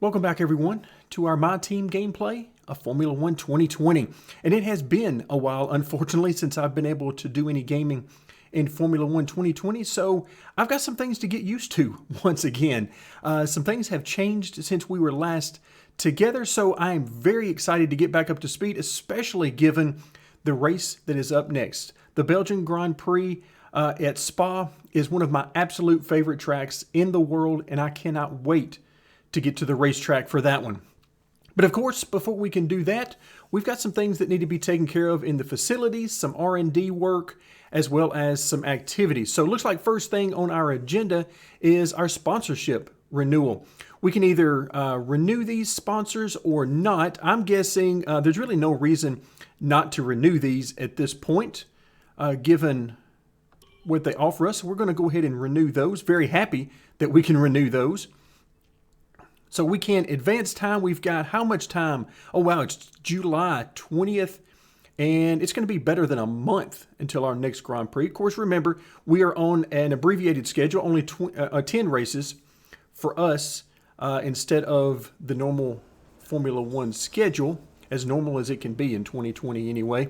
Welcome back, everyone, to our My Team gameplay of Formula One 2020. And it has been a while, unfortunately, since I've been able to do any gaming in Formula One 2020. So I've got some things to get used to once again. Some things have changed since we were last together. So I'm very excited to get back up to speed, especially given the race that is up next. The Belgian Grand Prix at Spa is one of my absolute favorite tracks in the world, and I cannot wait to get to the racetrack for that one. But of course, before we can do that, we've got some things that need to be taken care of in the facilities, some R&D work, as well as some activities. So it looks like first thing on our agenda is our sponsorship renewal. We can either renew these sponsors or not. I'm guessing there's really no reason not to renew these at this point, given what they offer us. We're going to go ahead and renew those. Very happy that we can renew those. So we can advance time. We've got how much time? Oh, wow, it's July 20th, and it's going to be better than a month until our next Grand Prix. Of course, remember, we are on an abbreviated schedule, only 10 races for us instead of the normal Formula One schedule, as normal as it can be in 2020 anyway.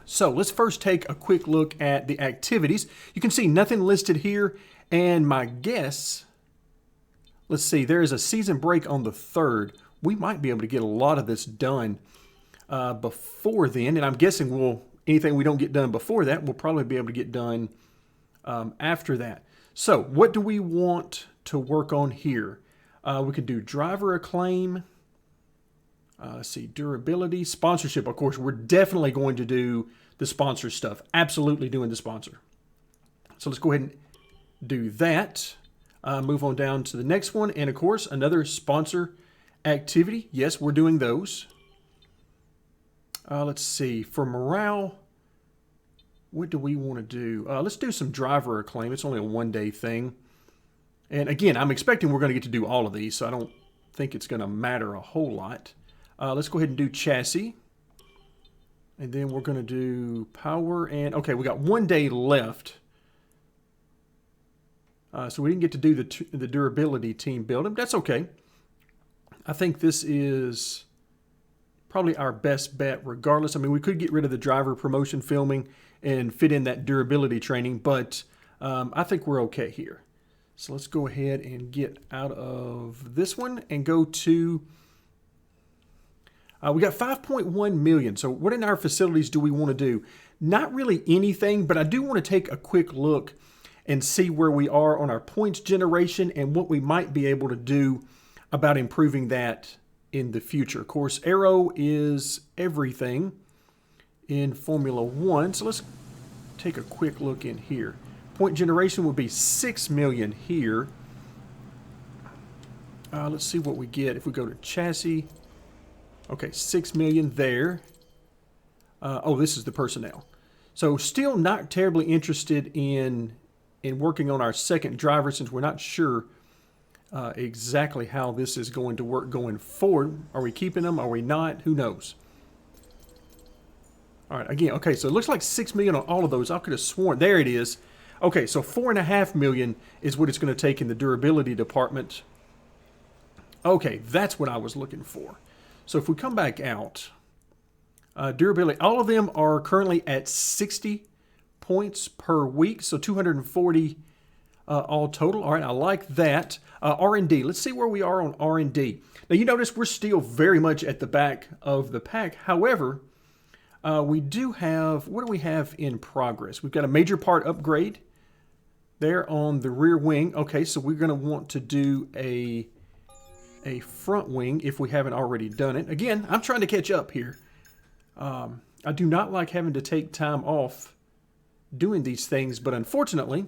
So let's first take a quick look at the activities. You can see nothing listed here, and my guess... Let's see, there is a season break on the 3rd. We might be able to get a lot of this done before then. And I'm guessing anything we don't get done before that, we'll probably be able to get done after that. So what do we want to work on here? We could do driver acclaim. Let's see, durability, sponsorship. Of course, we're definitely going to do the sponsor stuff. Absolutely doing the sponsor. So let's go ahead and do that. Move on down to the next one. And of course, another sponsor activity. Yes, we're doing those. Let's see. For morale, what do we want to do? Let's do some driver acclaim. It's only a one-day thing. And again, I'm expecting we're going to get to do all of these, so I don't think it's going to matter a whole lot. Let's go ahead and do chassis. And then we're going to do power. And okay, we got 1 day left. So we didn't get to do the durability team building. That's okay. I think this is probably our best bet regardless. I mean, we could get rid of the driver promotion filming and fit in that durability training, but I think we're okay here. So let's go ahead and get out of this one and go to... we got 5.1 million. So what in our facilities do we want to do? Not really anything, but I do want to take a quick look and see where we are on our points generation and what we might be able to do about improving that in the future. Of course, aero is everything in Formula One. So let's take a quick look in here. Point generation would be 6 million here. Let's see what we get if we go to chassis. Okay, 6 million there. Oh, this is the personnel. So still not terribly interested in working on our second driver since we're not sure exactly how this is going to work going forward. Are we keeping them? Are we not? Who knows? All right, again, okay, so it looks like 6 million on all of those. I could have sworn, there it is. Okay, so 4.5 million is what it's going to take in the durability department. Okay, that's what I was looking for. So if we come back out, durability, all of them are currently at 60 points per week, so 240 all total. All right, I like that. R&D, let's see where we are on R&D. Now you notice we're still very much at the back of the pack. However, we do have, what do we have in progress? We've got a major part upgrade there on the rear wing. Okay, so we're going to want to do a front wing if we haven't already done it. Again, I'm trying to catch up here. I do not like having to take time off doing these things, but unfortunately,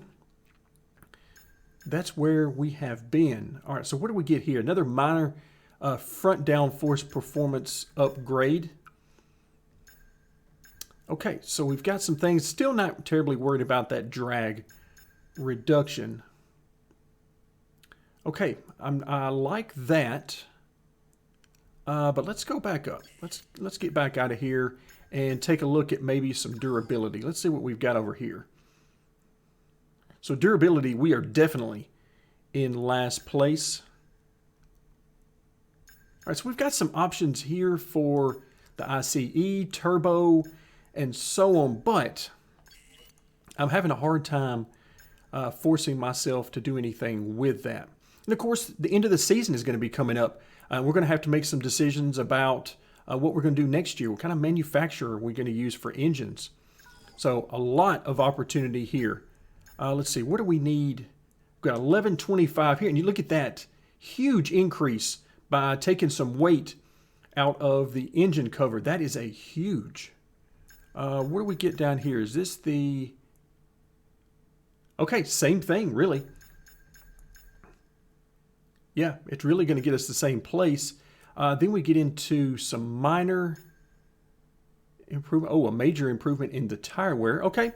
that's where we have been. All right, so what do we get here? Another minor front downforce performance upgrade. Okay, so we've got some things. Still not terribly worried about that drag reduction. Okay, I like that. But let's go back up. Let's get back out of here and take a look at maybe some durability. Let's see what we've got over here. So durability, we are definitely in last place. right, so we've got some options here for the ICE, turbo, and so on, but I'm having a hard time forcing myself to do anything with that. And of course, the end of the season is going to be coming up. We're going to have to make some decisions about what we're going to do next year. What kind of manufacturer are we going to use for engines? So a lot of opportunity here. Let's see, what do we need? We've got 1125 here, and you look at that huge increase by taking some weight out of the engine cover. That is a huge. Where do we get down here? Is this the... Okay, same thing, really. Yeah, it's really going to get us the same place. Then we get into some minor improvement. Oh, a major improvement in the tire wear. Okay,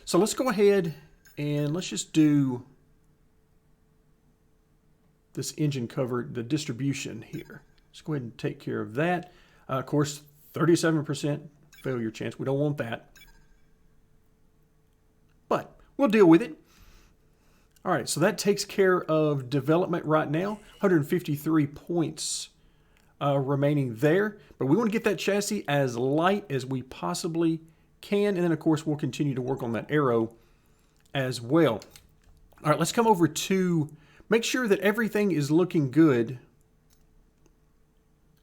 so let's go ahead and let's just do this engine cover, the distribution here. Let's go ahead and take care of that. Of course, 37% failure chance. We don't want that. But we'll deal with it. All right, so that takes care of development right now. 153 points remaining there. But we want to get that chassis as light as we possibly can. And then, of course, we'll continue to work on that aero as well. All right, let's come over to make sure that everything is looking good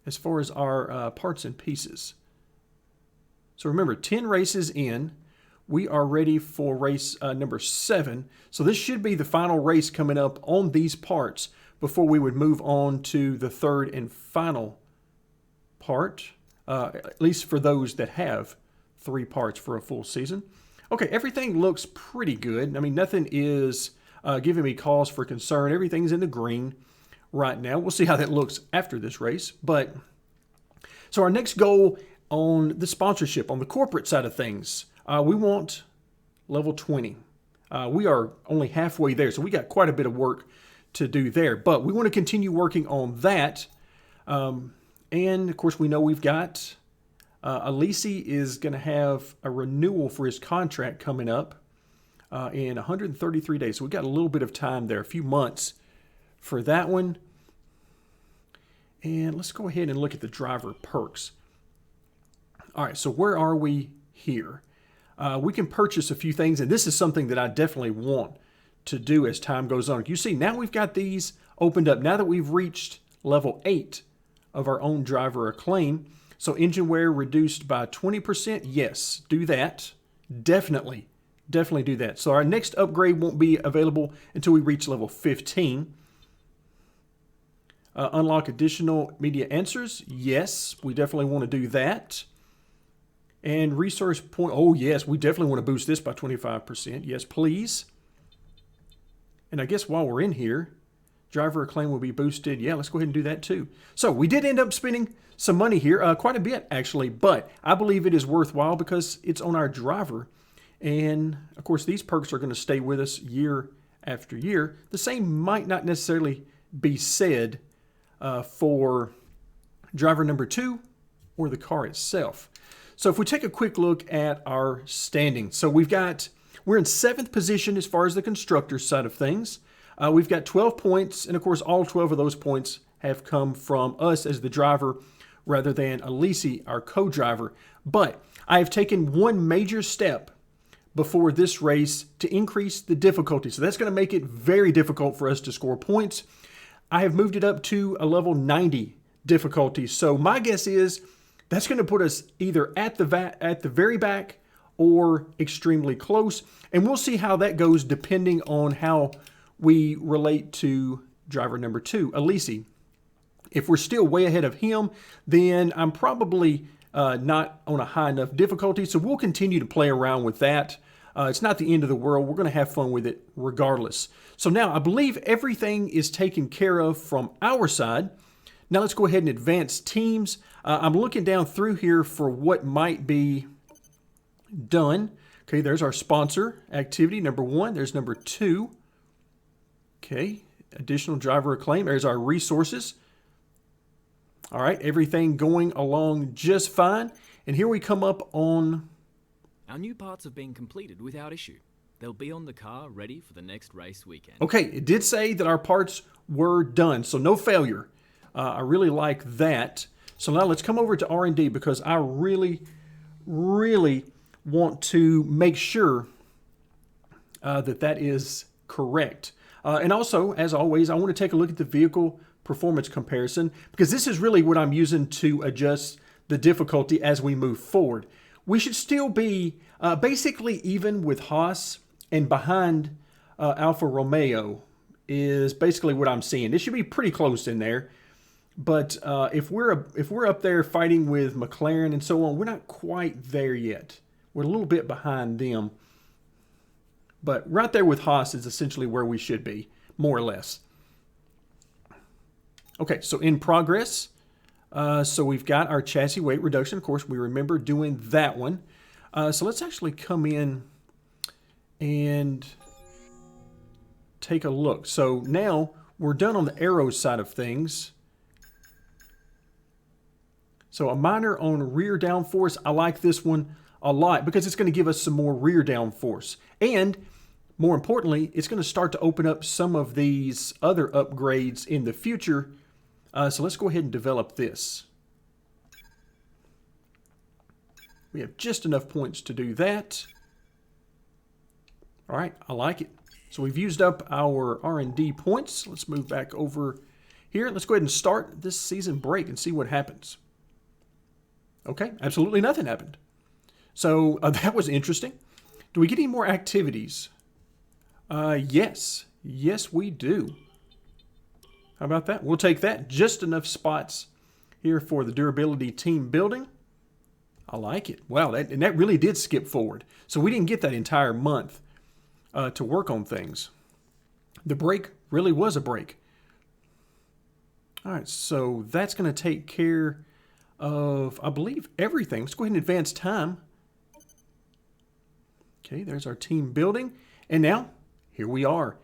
as far as our parts and pieces. So remember, 10 races in. We are ready for race number 7. So this should be the final race coming up on these parts before we would move on to the third and final part, at least for those that have 3 parts for a full season. Okay, everything looks pretty good. I mean, nothing is giving me cause for concern. Everything's in the green right now. We'll see how that looks after this race. But so our next goal on the sponsorship, on the corporate side of things, we want level 20. We are only halfway there, so we got quite a bit of work to do there. But we want to continue working on that. And, of course, we know we've got Alisi is going to have a renewal for his contract coming up in 133 days. So we got a little bit of time there, a few months for that one. And let's go ahead and look at the driver perks. All right, so where are we here? We can purchase a few things, and this is something that I definitely want to do as time goes on. You see, now we've got these opened up. Now that we've reached level 8 of our own driver acclaim, so engine wear reduced by 20%, yes, do that. Definitely do that. So our next upgrade won't be available until we reach level 15. Unlock additional media answers, yes, we definitely want to do that. And resource point, oh yes, we definitely want to boost this by 25%. Yes, please. And I guess while we're in here, driver acclaim will be boosted. Yeah, let's go ahead and do that too. So we did end up spending some money here, quite a bit actually, but I believe it is worthwhile because it's on our driver. And of course, these perks are going to stay with us year after year. The same might not necessarily be said for driver number 2 or the car itself. So if we take a quick look at our standings, so we're in 7th position as far as the constructor side of things. We've got 12 points, and of course all 12 of those points have come from us as the driver rather than Alisi, our co-driver. But I have taken one major step before this race to increase the difficulty. So that's going to make it very difficult for us to score points. I have moved it up to a level 90 difficulty. So my guess is that's going to put us either at the very back or extremely close. And we'll see how that goes depending on how we relate to driver number 2, Alisi. If we're still way ahead of him, then I'm probably not on a high enough difficulty. So we'll continue to play around with that. It's not the end of the world. We're going to have fun with it regardless. So now I believe everything is taken care of from our side. Now let's go ahead and advance teams. I'm looking down through here for what might be done. Okay, there's our sponsor activity, number 1. There's number 2. Okay, additional driver acclaim. There's our resources. All right, everything going along just fine. And here we come up on... Our new parts have been completed without issue. They'll be on the car ready for the next race weekend. Okay, it did say that our parts were done, so no failure I really like that. So now let's come over to R&D because I really, really want to make sure that is correct. And also, as always, I want to take a look at the vehicle performance comparison because this is really what I'm using to adjust the difficulty as we move forward. We should still be basically even with Haas, and behind Alfa Romeo is basically what I'm seeing. It should be pretty close in there. But if we're up there fighting with McLaren and so on, we're not quite there yet. We're a little bit behind them. But right there with Haas is essentially where we should be, more or less. Okay, so in progress. So we've got our chassis weight reduction. Of course, we remember doing that one. So let's actually come in and take a look. So now we're done on the aero side of things. So a minor on rear downforce. I like this one a lot because it's going to give us some more rear downforce. And more importantly, it's going to start to open up some of these other upgrades in the future. So let's go ahead and develop this. We have just enough points to do that. All right, I like it. So we've used up our R&D points. Let's move back over here. Let's go ahead and start this season break and see what happens. Okay, absolutely nothing happened. So that was interesting. Do we get any more activities? Yes. Yes, we do. How about that? We'll take that. Just enough spots here for the durability team building. I like it. Wow, that really did skip forward. So we didn't get that entire month to work on things. The break really was a break. All right, so that's going to take care of, I believe, everything. Let's go ahead and advance time. Okay, there's our team building. And now, here we are.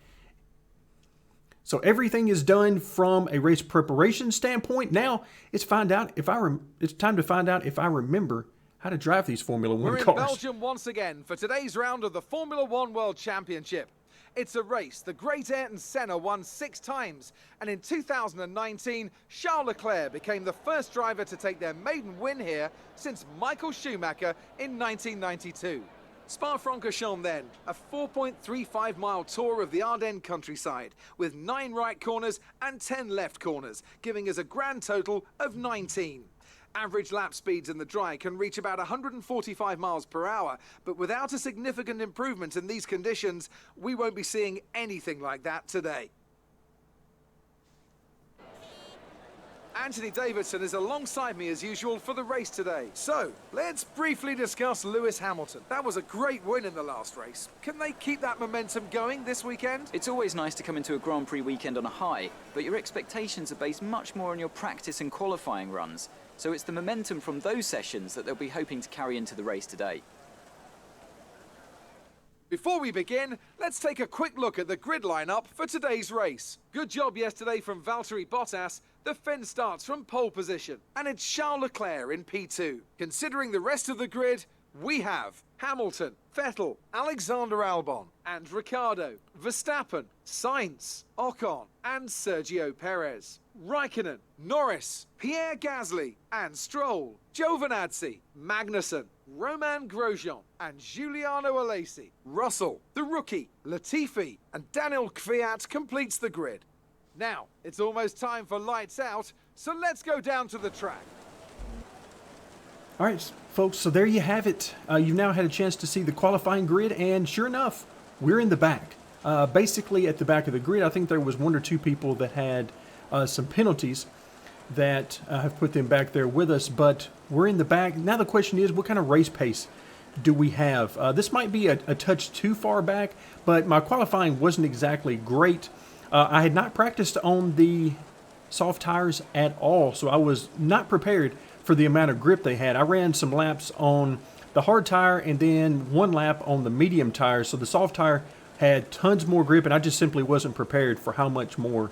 So everything is done from a race preparation standpoint. Now, it's time to find out if I remember how to drive these Formula One cars. We're in Belgium once again for today's round of the Formula One World Championship. It's a race the great Ayrton Senna won 6 times, and in 2019, Charles Leclerc became the first driver to take their maiden win here since Michael Schumacher in 1992. Spa-Francorchamps then, a 4.35-mile tour of the Ardennes countryside, with 9 right corners and 10 left corners, giving us a grand total of 19. Average lap speeds in the dry can reach about 145 miles per hour, but without a significant improvement in these conditions, we won't be seeing anything like that today. Anthony Davidson is alongside me as usual for the race today. So, let's briefly discuss Lewis Hamilton. That was a great win in the last race. Can they keep that momentum going this weekend? It's always nice to come into a Grand Prix weekend on a high, but your expectations are based much more on your practice and qualifying runs. So it's the momentum from those sessions that they'll be hoping to carry into the race today. Before we begin, let's take a quick look at the grid lineup for today's race. Good job yesterday from Valtteri Bottas. The Finn starts from pole position, and it's Charles Leclerc in P2. Considering the rest of the grid, we have Hamilton, Vettel, Alexander Albon, and Ricciardo, Verstappen, Sainz, Ocon, and Sergio Perez. Raikkonen, Norris, Pierre Gasly, and Stroll, Giovinazzi, Magnussen, Romain Grosjean, and Giuliano Alesi. Russell, the rookie, Latifi, and Daniel Kvyat completes the grid. Now, it's almost time for lights out, so let's go down to the track. All right, folks, so there you have it. You've now had a chance to see the qualifying grid, and sure enough, we're in the back. Basically, at the back of the grid, I think there was 1 or 2 people that had some penalties that have put them back there with us, but we're in the back. Now the question is, what kind of race pace do we have? This might be a touch too far back, but my qualifying wasn't exactly great. I had not practiced on the soft tires at all, so I was not prepared for the amount of grip they had. I ran some laps on the hard tire and then 1 lap on the medium tire, so the soft tire had tons more grip, and I just simply wasn't prepared for how much more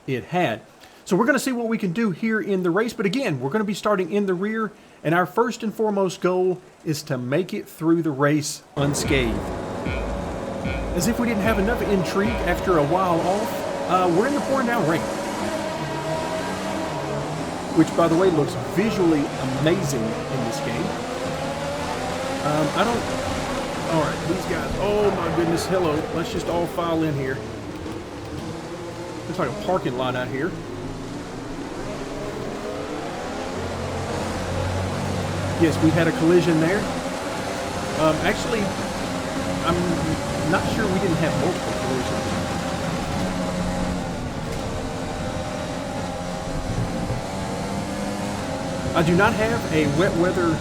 it had. So we're going to see what we can do here in the race, but again, we're going to be starting in the rear, and our first and foremost goal is to make it through the race unscathed. As if we didn't have enough intrigue after a while off, we're in the pouring down rain. which, by the way, looks visually amazing in this game. I don't... All right, these guys... Oh, my goodness. Hello. Let's just all file in here. Looks like a parking lot out here. Yes, we had a collision there. Actually, I'm not sure we didn't have multiple collisions. I do not have a wet weather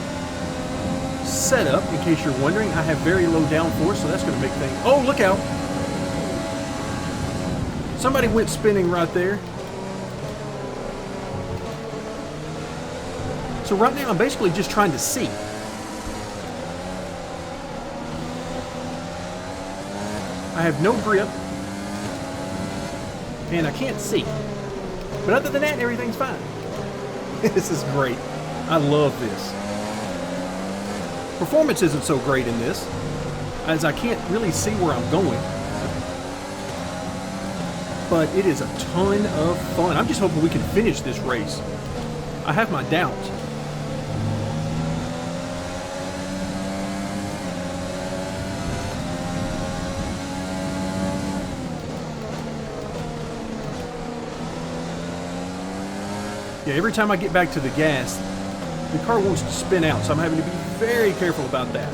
setup, in case you're wondering. I have very low downforce, so that's going to make things... Oh, look out! Somebody went spinning right there. So right now I'm basically just trying to see. I have no grip. And I can't see. But other than that, everything's fine. This is great. I love this. Performance isn't so great in this, as I can't really see where I'm going. But it is a ton of fun. I'm just hoping we can finish this race. I have my doubts. Yeah, every time I get back to the gas, the car wants to spin out, so I'm having to be very careful about that.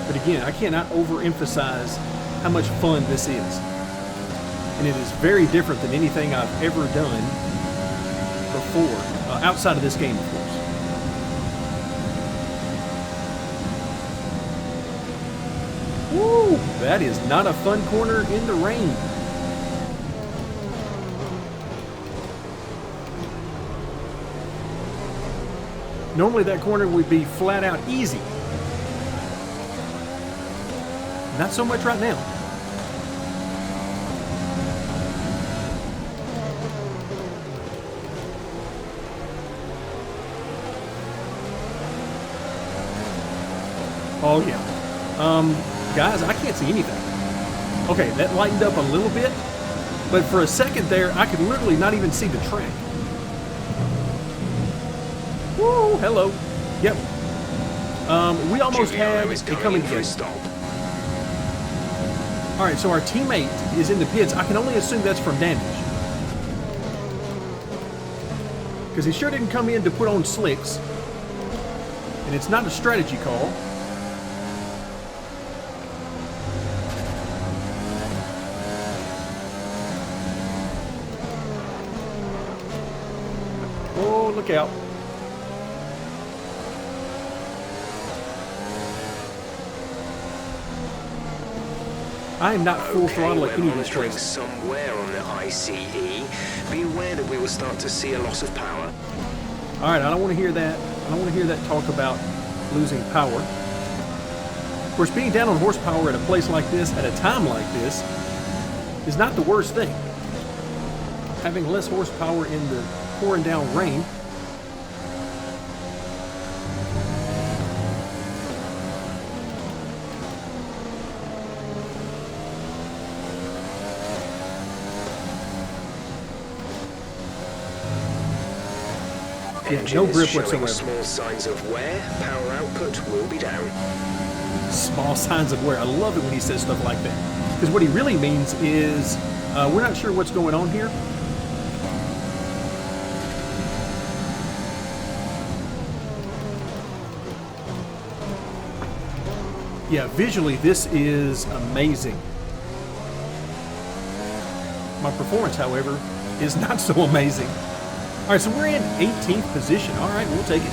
But again, I cannot overemphasize how much fun this is. And it is very different than anything I've ever done before, outside of this game, of course. Woo! That is not a fun corner in the rain. Normally that corner would be flat out easy. Not so much right now. Oh yeah. Guys, I can't see anything. Okay, that lightened up a little bit, but for a second there, I could literally not even see the track. Woo, hello. Yep. We almost had a coming together. All right, so our teammate is in the pits. I can only assume that's from damage, because he sure didn't come in to put on slicks, and it's not a strategy call. Oh, look out. I am not full throttle at any of these places. Somewhere on the ICE, be aware that we will start to see a loss of power. All right, I don't want to hear that. I don't want to hear that talk about losing power. Of course, being down on horsepower at a place like this, at a time like this, is not the worst thing. Having less horsepower in the pouring down rain. Yeah, no grip whatsoever. Small signs of wear, power output will be down. Small signs of wear. I love it when he says stuff like that. Because what he really means is, we're not sure what's going on here. Yeah, visually this is amazing. My performance, however, is not so amazing. All right, so we're in 18th position. All right, we'll take it.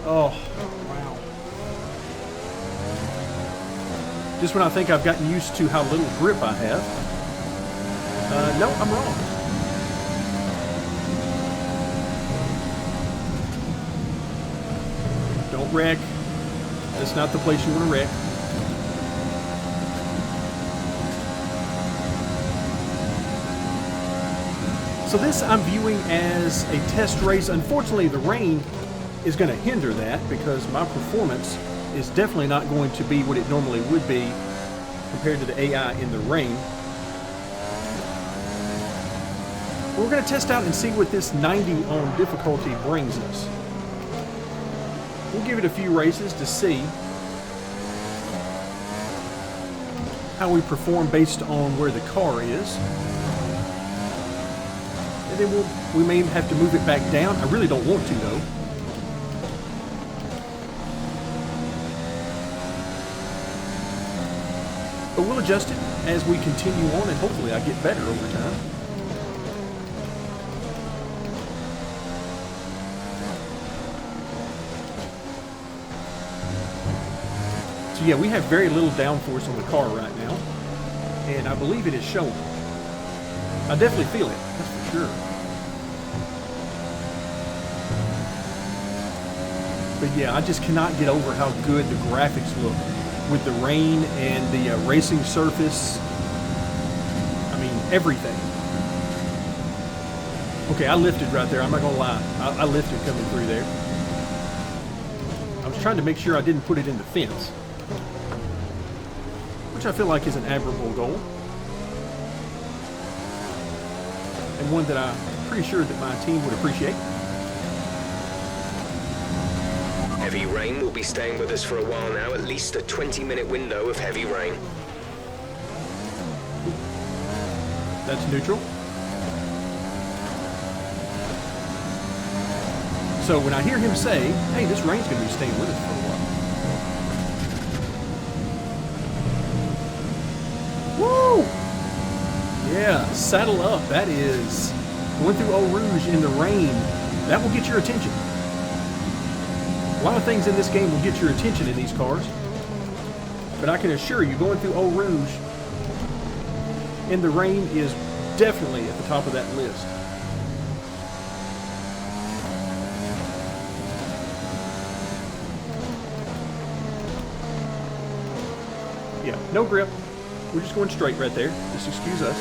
Oh, wow. Just when I think I've gotten used to how little grip I have. No, I'm wrong. Don't wreck. That's not the place you want to wreck. So this I'm viewing as a test race. Unfortunately, the rain is going to hinder that because my performance is definitely not going to be what it normally would be compared to the AI in the rain. We're going to test out and see what this 90 on difficulty brings us. We'll give it a few races to see how we perform based on where the car is. And then we may have to move it back down. I really don't want to, though. But we'll adjust it as we continue on, and hopefully I get better over time. So yeah, we have very little downforce on the car right now, and I believe it is showing. I definitely feel it, that's for sure. But yeah, I just cannot get over how good the graphics look with the rain and the racing surface. I mean, everything. Okay, I lifted right there, I'm not gonna lie. I lifted coming through there. I was trying to make sure I didn't put it in the fence, which I feel like is an admirable goal. And one that I'm pretty sure that my team would appreciate. Heavy rain will be staying with us for a while now, at least a 20-minute window of heavy rain. That's neutral. So when I hear him say, hey, this rain's going to be staying with us for a while. Woo! Yeah, saddle up. That is going through Eau Rouge in the rain. That will get your attention. A lot of things in this game will get your attention in these cars. But I can assure you, going through Eau Rouge in the rain is definitely at the top of that list. Yeah, no grip. We're just going straight right there. Just excuse us.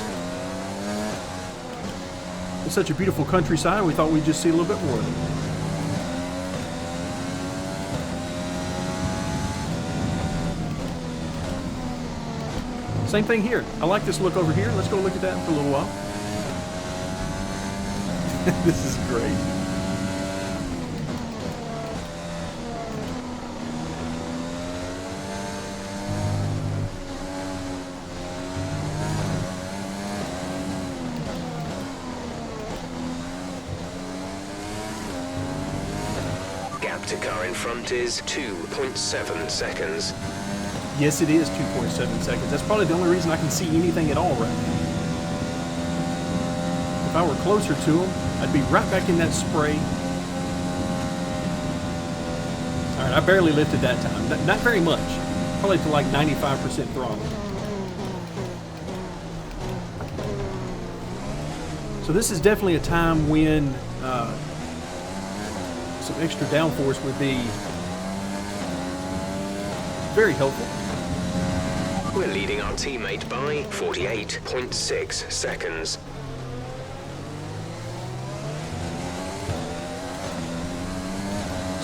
It's such a beautiful countryside, we thought we'd just see a little bit more of it. Same thing here. I like this look over here. Let's go look at that for a little while. This is great. Gap to car in front is 2.7 seconds. Yes, it is 2.7 seconds. That's probably the only reason I can see anything at all right now. If I were closer to him, I'd be right back in that spray. All right, I barely lifted that time. Not very much. Probably to like 95% throttle. So this is definitely a time when some extra downforce would be very helpful. We're leading our teammate by 48.6 seconds.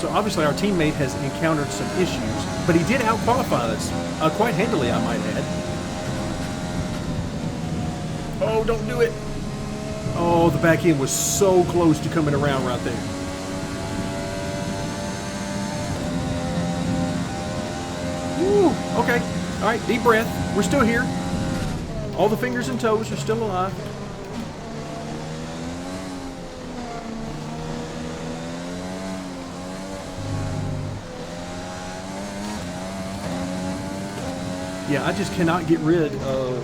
So obviously our teammate has encountered some issues, but he did out-qualify us quite handily, I might add. Oh, don't do it. Oh, the back end was so close to coming around right there. Woo, okay. All right, deep breath. We're still here. All the fingers and toes are still alive. Yeah, I just cannot get rid of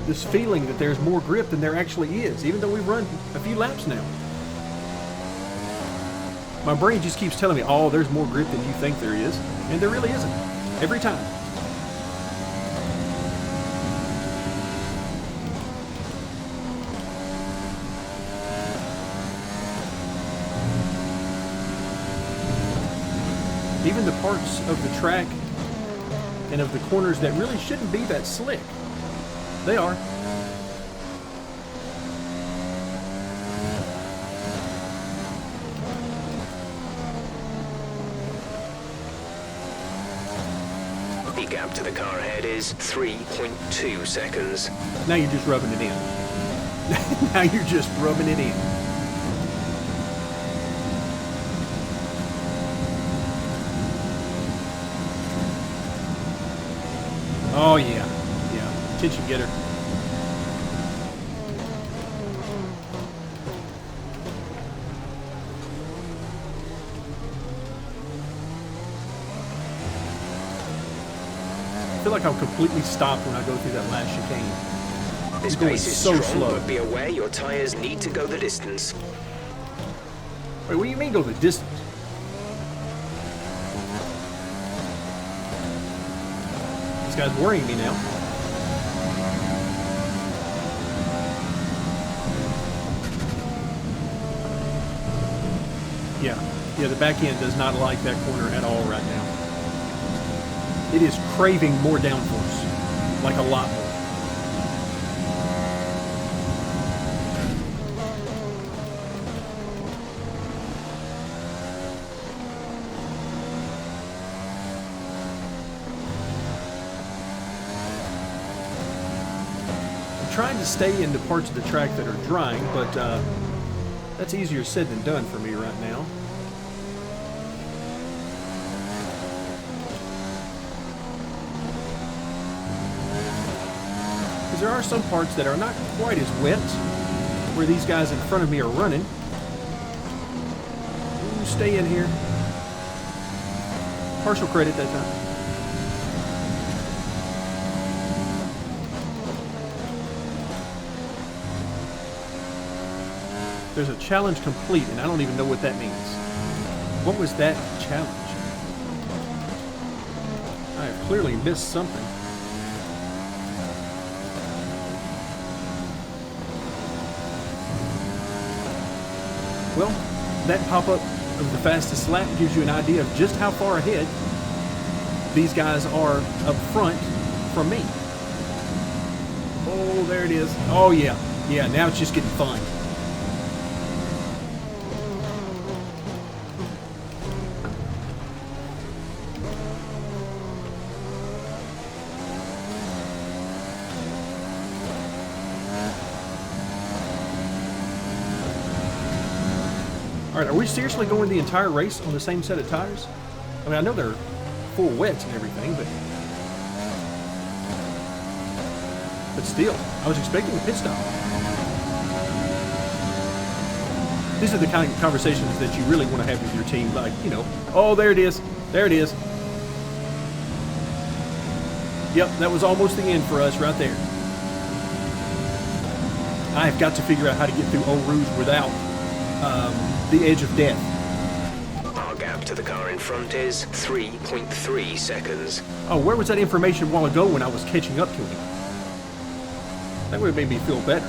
this feeling that there's more grip than there actually is, even though we've run a few laps now. My brain just keeps telling me, oh, there's more grip than you think there is, and there really isn't, every time. Even the parts of the track and of the corners that really shouldn't be that slick, they are. The gap to the car ahead is 3.2 seconds. Now you're just rubbing it in. Now you're just rubbing it in. Oh yeah, yeah, attention getter. I feel like I'm completely stopped when I go through that last chicane. This going pace is so strong, slow. but be aware your tires need to go the distance. Wait, what do you mean go the distance? This guy's worrying me now. Yeah, the back end does not like that corner at all right now. It is craving more downforce, like a lot more. I'm trying to stay in the parts of the track that are drying, but that's easier said than done for me right now. There are some parts that are not quite as wet, where these guys in front of me are running. Ooh, stay in here. Partial credit that time. There's a challenge complete, and I don't even know what that means. What was that challenge? I have clearly missed something. Well, that pop-up of the fastest lap gives you an idea of just how far ahead these guys are up front from me. Oh, there it is. Oh, yeah. Yeah, now it's just getting fun. All right, are we seriously going the entire race on the same set of tires? I mean, I know they're full wets and everything, but still, I was expecting a pit stop. These are the kind of conversations that you really want to have with your team, like, you know, oh, there it is. There it is. Yep, that was almost the end for us right there. I have got to figure out how to get through Eau Rouge without the edge of death. Our gap to the car in front is 3.3 seconds. Oh, where was that information a while ago when I was catching up to him? That would have made me feel better.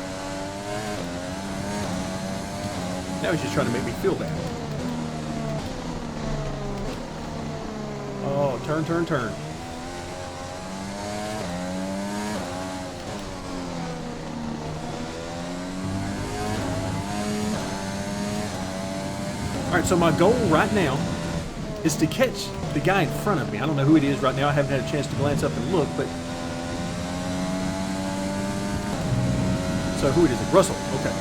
Now he's just trying to make me feel bad. Oh, turn, turn, turn. All right, so my goal right now is to catch the guy in front of me. I don't know who it is right now. I haven't had a chance to glance up and look, but... So who it is? Russell. Okay.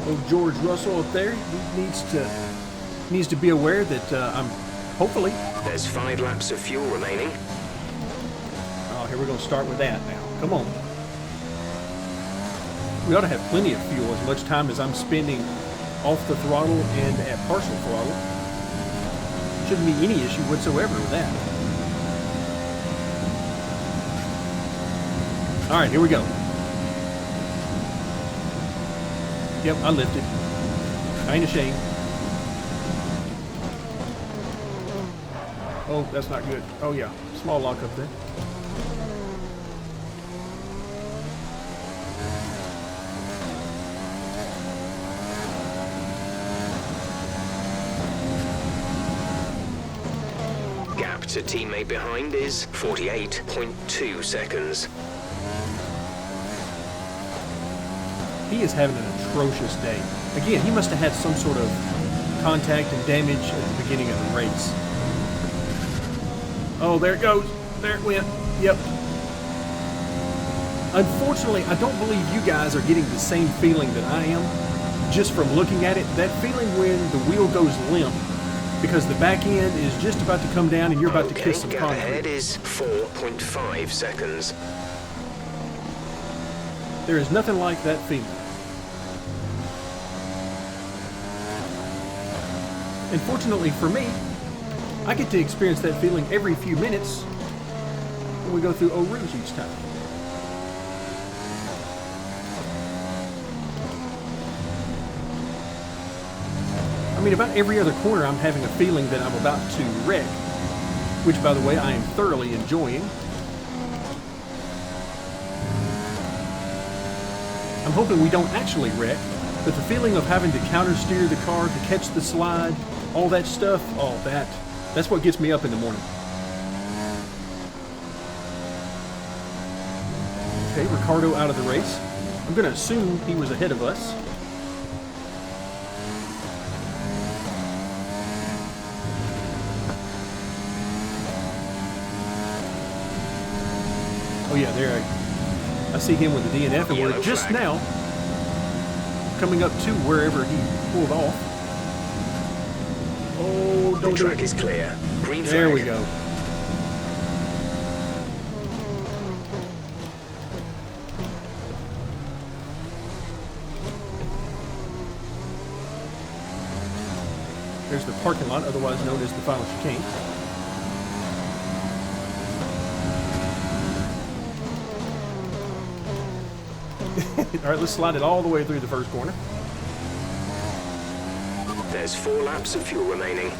Oh, George Russell up there. He needs to be aware that I'm hopefully... There's 5 laps of fuel remaining. Oh, here we're going to start with that now. Come on. We ought to have plenty of fuel as much time as I'm spending off the throttle and at partial throttle. Shouldn't be any issue whatsoever with that. All right, here we go. Yep, I lifted. I ain't ashamed. Oh, that's not good. Oh yeah, small lock up there. Gap to teammate behind is 48.2 seconds. He is having an atrocious day. Again, he must have had some sort of contact and damage at the beginning of the race. Oh, there it goes. There it went. Yep. Unfortunately, I don't believe you guys are getting the same feeling that I am just from looking at it. That feeling when the wheel goes limp because the back end is just about to come down and you're about to kiss some gap concrete. ahead is 4.5 seconds. There is nothing like that feeling. And fortunately for me, I get to experience that feeling every few minutes when we go through Eau Rouge each time. I mean, about every other corner I'm having a feeling that I'm about to wreck, which, by the way, I am thoroughly enjoying. I'm hoping we don't actually wreck, but the feeling of having to counter steer the car to catch the slide, all that stuff, that's what gets me up in the morning. Okay, Ricardo out of the race. I'm going to assume he was ahead of us. Oh yeah, there I see him with the DNF, and we're just now coming up to wherever he pulled off. Oh, don't do it. The track is clear. Green flag. There we go. There's the parking lot, otherwise known as the final chicane. All right, let's slide it all the way through the first corner. There's 4 laps of fuel remaining.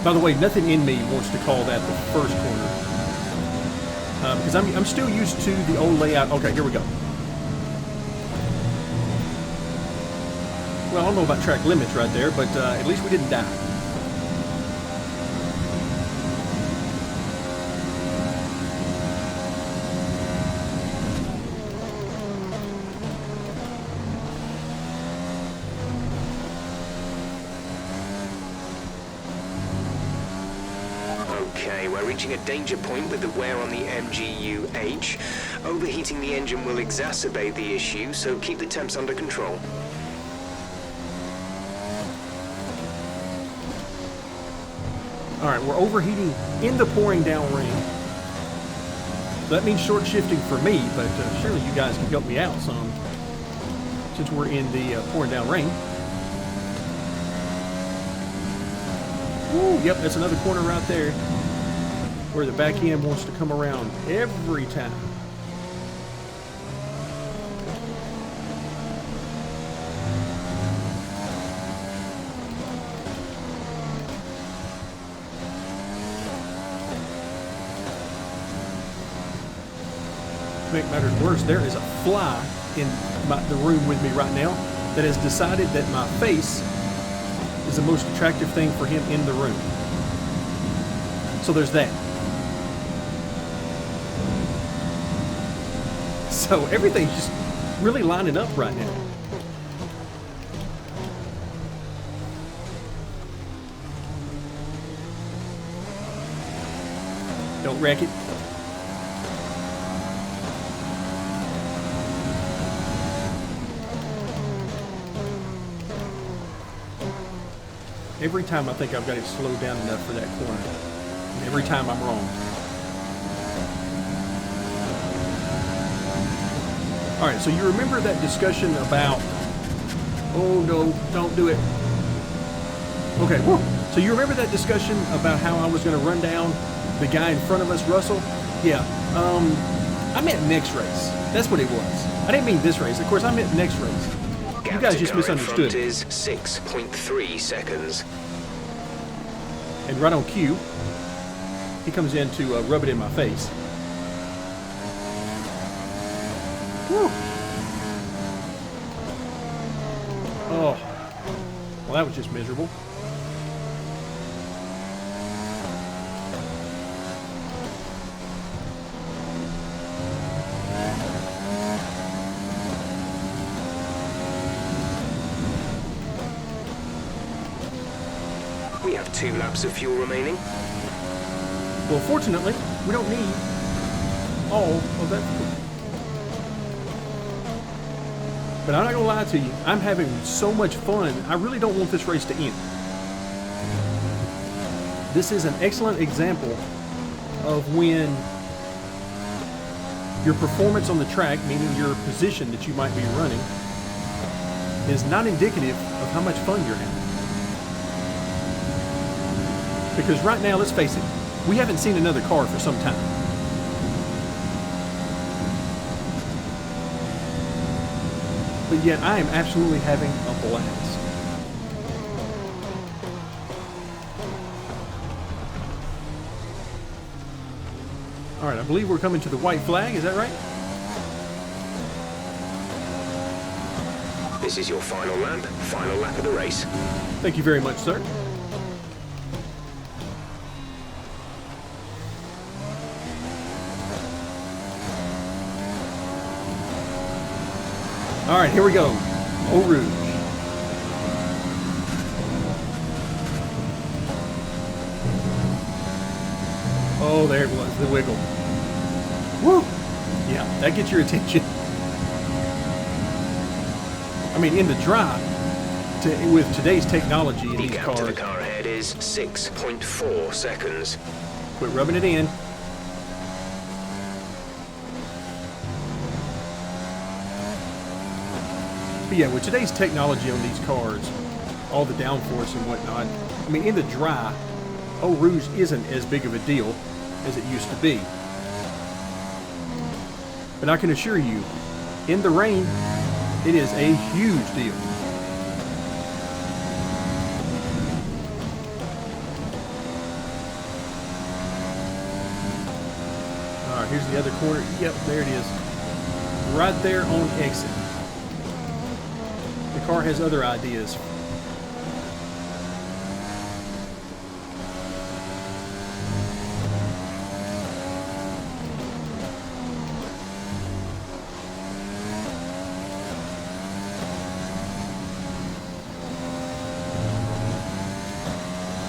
By the way, nothing in me wants to call that the first corner. Because I'm still used to the old layout. Okay, here we go. Well, I don't know about track limits right there, but at least we didn't die. Okay, we're reaching a danger point with the wear on the MGU-H. Overheating the engine will exacerbate the issue, so keep the temps under control. All right, we're overheating in the pouring down rain. That means short shifting for me, but surely you guys can help me out some since we're in the pouring down rain. Ooh, yep, that's another corner right there where the back end wants to come around every time. To make matters worse, there is a fly in the room with me right now that has decided that my face is the most attractive thing for him in the room. So there's that. So everything's just really lining up right now. Don't wreck it. Every time I think I've got it slowed down enough for that corner. And every time I'm wrong. All right, so you remember that discussion about, oh no, don't do it. Okay, whew. So you remember that discussion about how I was going to run down the guy in front of us, Russell? Yeah, I meant next race. That's what it was. I didn't mean this race. Of course, I meant next race. You guys just misunderstood. Gap is 6.3 seconds. And right on cue, he comes in to rub it in my face. Whew. Oh, well, that was just miserable. We have 2 laps of fuel remaining. Well, fortunately, we don't need all of that fuel. But I'm not going to lie to you. I'm having so much fun. I really don't want this race to end. This is an excellent example of when your performance on the track, meaning your position that you might be running, is not indicative of how much fun you're having. Because right now, let's face it, we haven't seen another car for some time. But yet, I am absolutely having a blast. All right, I believe we're coming to the white flag. Is that right? This is your final lap of the race. Thank you very much, sir. All right, here we go. Eau Rouge. Oh, there it was, the wiggle. Woo! Yeah, that gets your attention. I mean, in the dry, with today's technology in The these gap to the cars. car ahead is 6.4 seconds. Quit rubbing it in. But yeah, with today's technology on these cars, all the downforce and whatnot, I mean, in the dry, Eau Rouge isn't as big of a deal as it used to be. But I can assure you, in the rain, it is a huge deal. All right, here's the other corner. Yep, there it is. Right there on exit. The car has other ideas.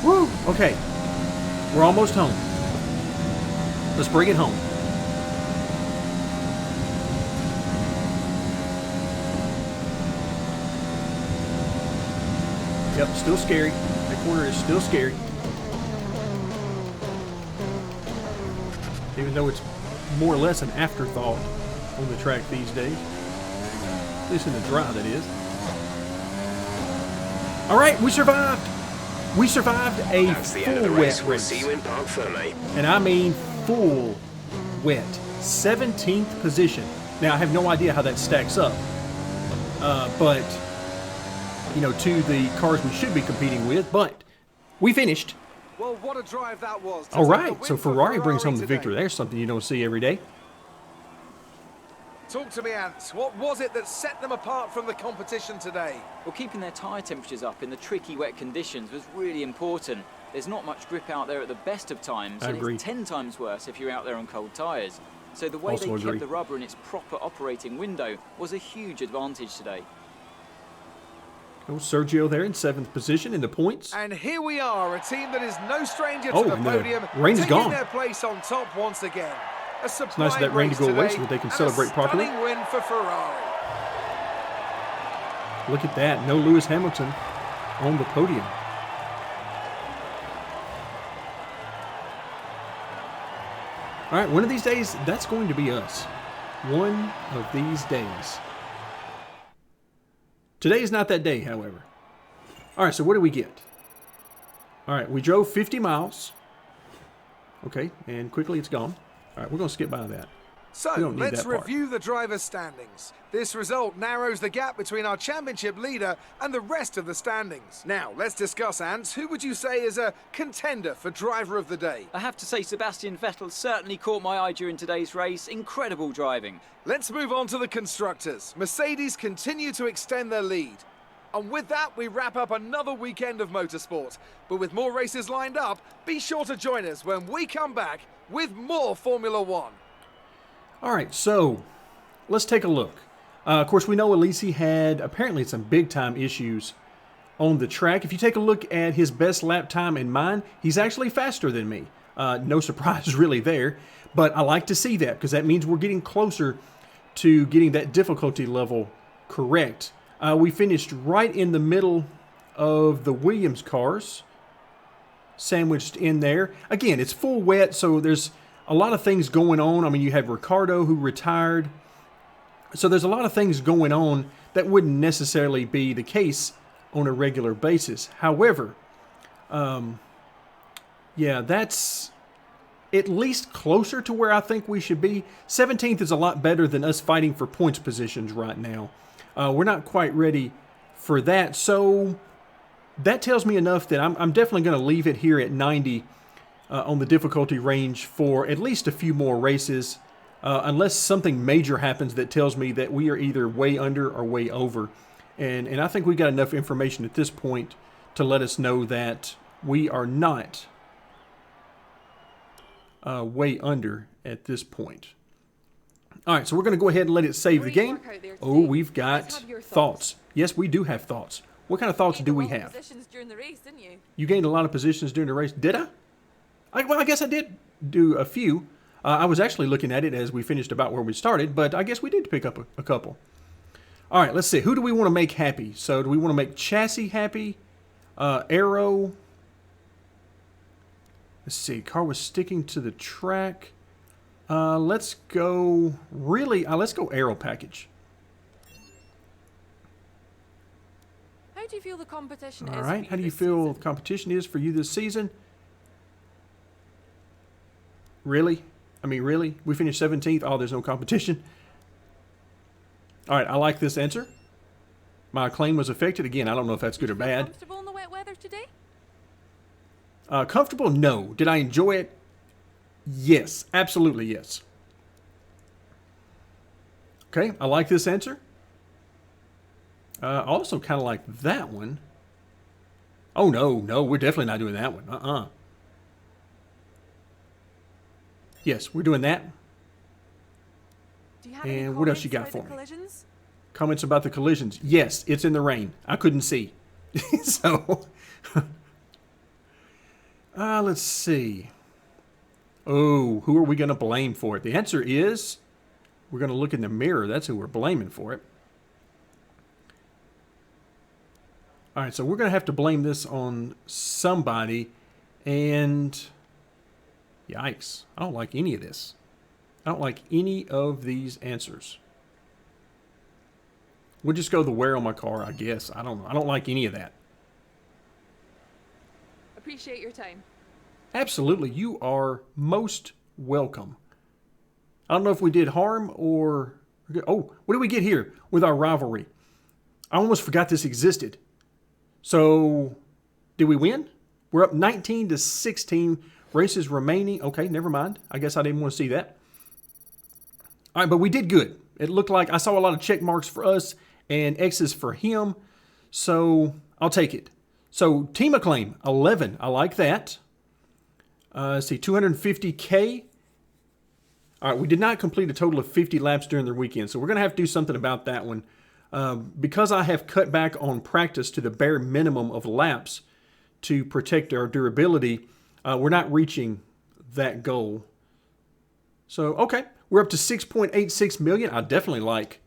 Woo! Okay, we're almost home. Let's bring it home. Yep, still scary. That corner is still scary. Even though it's more or less an afterthought on the track these days. At least in the dry, that is. All right, we survived. We survived a That's the end of the full race. wet We'll race. see you in Parc Fermé. And I mean full wet. 17th position. Now, I have no idea how that stacks up. But, you know, to the cars we should be competing with. But we finished. Well, what a drive that was. to All take the right, win so for Ferrari brings home the today. victory. There's something you don't see every day. Talk to me, Ants. What was it that set them apart from the competition today? Well, keeping their tyre temperatures up in the tricky wet conditions was really important. There's not much grip out there at the best of times, I and agree. it's 10 times worse if you're out there on cold tyres. So the way Also they agree. kept the rubber in its proper operating window was a huge advantage today. Oh, Sergio there in 7th position in the points. And here we are, a team that is no stranger Oh, to the and the podium, rain is taking gone. their place on top once again. A nice for sublime that rain to race go away today so that they can and celebrate a properly. stunning win for Ferrari. Look at that. No Lewis Hamilton on the podium. All right, one of these days, that's going to be us. One of these days. Today is not that day, however. All right, so what do we get? All right, we drove 50 miles. Okay, and quickly it's gone. All right, we're going to skip by that. So, We don't need let's that part. review the drivers' standings. This result narrows the gap between our championship leader and the rest of the standings. Now, let's discuss, Ants. Who would you say is a contender for driver of the day? I have to say Sebastian Vettel certainly caught my eye during today's race. Incredible driving. Let's move on to the constructors. Mercedes continue to extend their lead. And with that, we wrap up another weekend of motorsport. But with more races lined up, be sure to join us when we come back with more Formula One. All right, so let's take a look. Of course, we know Alesi had apparently some big-time issues on the track. If you take a look at his best lap time and mine, he's actually faster than me. No surprise really there. But I like to see that because that means we're getting closer to getting that difficulty level correct. We finished right in the middle of the Williams cars, sandwiched in there. Again, it's full wet, so there's a lot of things going on. I mean, you have Ricardo who retired. So there's a lot of things going on that wouldn't necessarily be the case on a regular basis. However, yeah, that's at least closer to where I think we should be. 17th is a lot better than us fighting for points positions right now. We're not quite ready for that. So that tells me enough that I'm definitely going to leave it here at 90 on the difficulty range for at least a few more races, unless something major happens that tells me that we are either way under or way over. And I think we got enough information at this point to let us know that we are not way under at this point. All right, so we're going to go ahead and let it save the game. Oh, we've got thoughts. Yes, we do have thoughts. What kind of thoughts do we have? You gained a lot of positions during the race. Did I? Well, I guess I did do a few. I was actually looking at it as we finished about where we started, but I guess we did pick up a couple. All right, let's see. Who do we want to make happy? So do we want to make Chassis happy? Arrow. Let's see. Car was sticking to the track. Let's go. Let's go Arrow package. How do you feel the competition is? All right. How do you feel the competition is for you this season? Really? I mean, really? We finished 17th. Oh, there's no competition. All right. I like this answer. My claim was affected. Again, I don't know if that's good or bad. Comfortable in the wet weather today? Comfortable? No. Did I enjoy it? Yes. Absolutely yes. Okay. I like this answer. Also kind of like that one. Oh, no. We're definitely not doing that one. Yes, we're doing that. Do you have And what else you got for me? Collisions? Comments about the collisions. Yes, it's in the rain. I couldn't see. So, let's see. Oh, who are we going to blame for it? The answer is we're going to look in the mirror. That's who we're blaming for it. All right, so we're going to have to blame this on somebody. And yikes, I don't like any of this. I don't like any of these answers. We'll just go the wear on my car, I guess. I don't know. I don't like any of that. Appreciate your time. Absolutely. You are most welcome. I don't know if we did harm or... Oh, what did we get here with our rivalry? I almost forgot this existed. So, did we win? We're up 19-16. Races remaining. Okay, never mind. I guess I didn't want to see that. All right, but we did good. It looked like I saw a lot of check marks for us and X's for him. So, I'll take it. So, team acclaim, 11. I like that. Let's see, 250K. All right, we did not complete a total of 50 laps during the weekend, so we're going to have to do something about that one. Because I have cut back on practice to the bare minimum of laps to protect our durability, we're not reaching that goal. So, okay, we're up to 6.86 million. I definitely like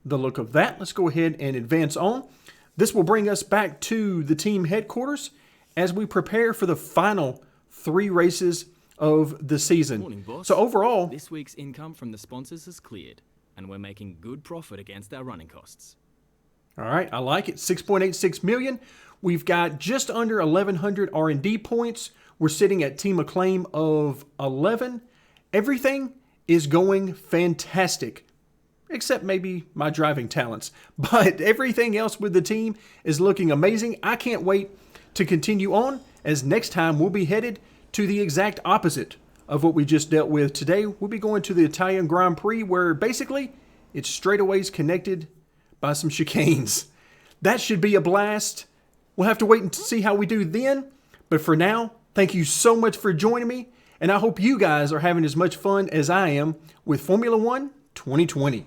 the look of that. Let's go ahead and advance on. This will bring us back to the team headquarters as we prepare for the final 3 races of the season. Morning, boss. So overall, This week's income from the sponsors has cleared, and we're making good profit against our running costs. all right, I like it. 6.86 million. We've got just under 1,100 R&D points. We're sitting at team acclaim of 11. Everything is going fantastic, except maybe my driving talents. But everything else with the team is looking amazing. I can't wait to continue on, as next time we'll be headed to the exact opposite of what we just dealt with today. We'll be going to the Italian Grand Prix, where basically it's straightaways connected by some chicanes. That should be a blast. We'll have to wait and see how we do then. But for now, thank you so much for joining me, and I hope you guys are having as much fun as I am with Formula 1 2020.